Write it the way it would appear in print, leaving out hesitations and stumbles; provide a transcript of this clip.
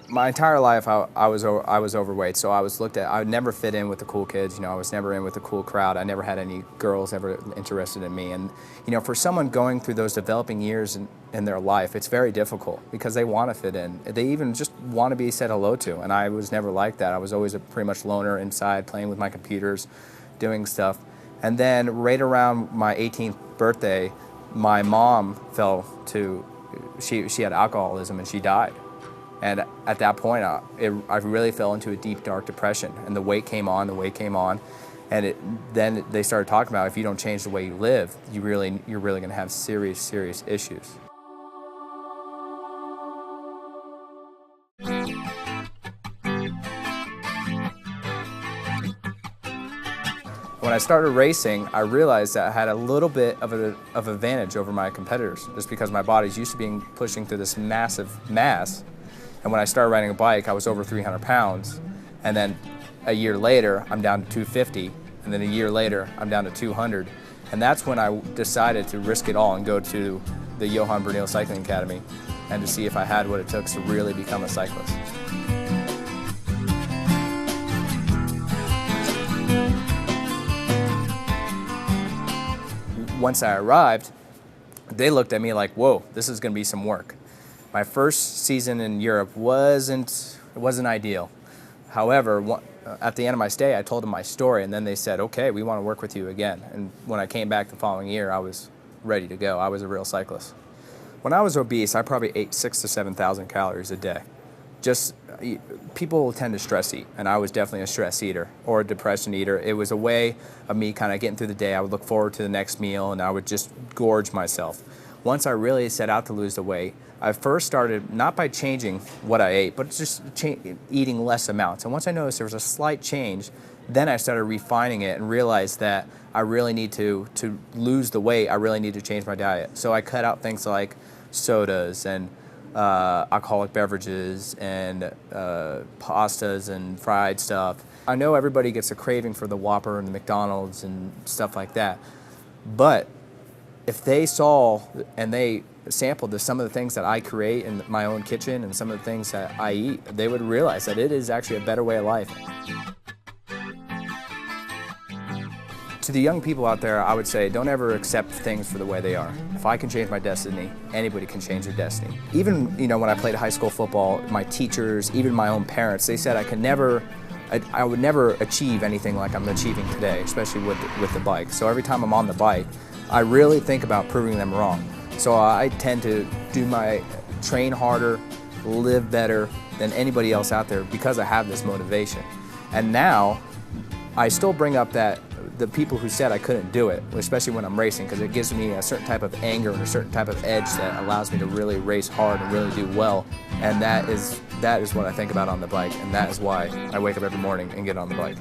My entire life, I was overweight, so I was looked at. I would never fit in with the cool kids. You know, I was never in with the cool crowd. I never had any girls ever interested in me. And you know, for someone going through those developing years in their life, it's very difficult because they want to fit in. They even just want to be said hello to. And I was never like that. I was always a pretty much loner inside, playing with my computers, doing stuff. And then right around my 18th birthday, my mom fell to. She had alcoholism and she died. And at that point, I really fell into a deep, dark depression. And the weight came on, and then they started talking about if you don't change the way you live, you're really going to have serious, serious issues. When I started racing, I realized that I had a little bit of advantage over my competitors, just because my body's used to pushing through this massive mass. And when I started riding a bike, I was over 300 pounds. And then a year later, I'm down to 250. And then a year later, I'm down to 200. And that's when I decided to risk it all and go to the Johan Bernil Cycling Academy and to see if I had what it took to really become a cyclist. Once I arrived, they looked at me like, whoa, this is going to be some work. My first season in Europe wasn't ideal. However, at the end of my stay, I told them my story, and then they said, okay, we want to work with you again. And when I came back the following year, I was ready to go. I was a real cyclist. When I was obese, I probably ate 6,000 to 7,000 calories a day. Just, people tend to stress eat, and I was definitely a stress eater or a depression eater. It was a way of me kind of getting through the day. I would look forward to the next meal, and I would just gorge myself. Once I really set out to lose the weight, I first started not by changing what I ate, but just eating less amounts. And once I noticed there was a slight change, then I started refining it and realized that I really need to lose the weight, I really need to change my diet. So I cut out things like sodas and alcoholic beverages and pastas and fried stuff. I know everybody gets a craving for the Whopper and the McDonald's and stuff like that, but if they saw and they sampled some of the things that I create in my own kitchen and some of the things that I eat, they would realize that it is actually a better way of life. To the young people out there, I would say don't ever accept things for the way they are. If I can change my destiny, anybody can change their destiny. Even when I played high school football, my teachers, even my own parents, they said I would never achieve anything like I'm achieving today, especially with the bike. So every time I'm on the bike, I really think about proving them wrong. So I tend to train harder, live better than anybody else out there because I have this motivation. And now, I still bring up the people who said I couldn't do it, especially when I'm racing, because it gives me a certain type of anger and a certain type of edge that allows me to really race hard and really do well. And that is what I think about on the bike, and that is why I wake up every morning and get on the bike.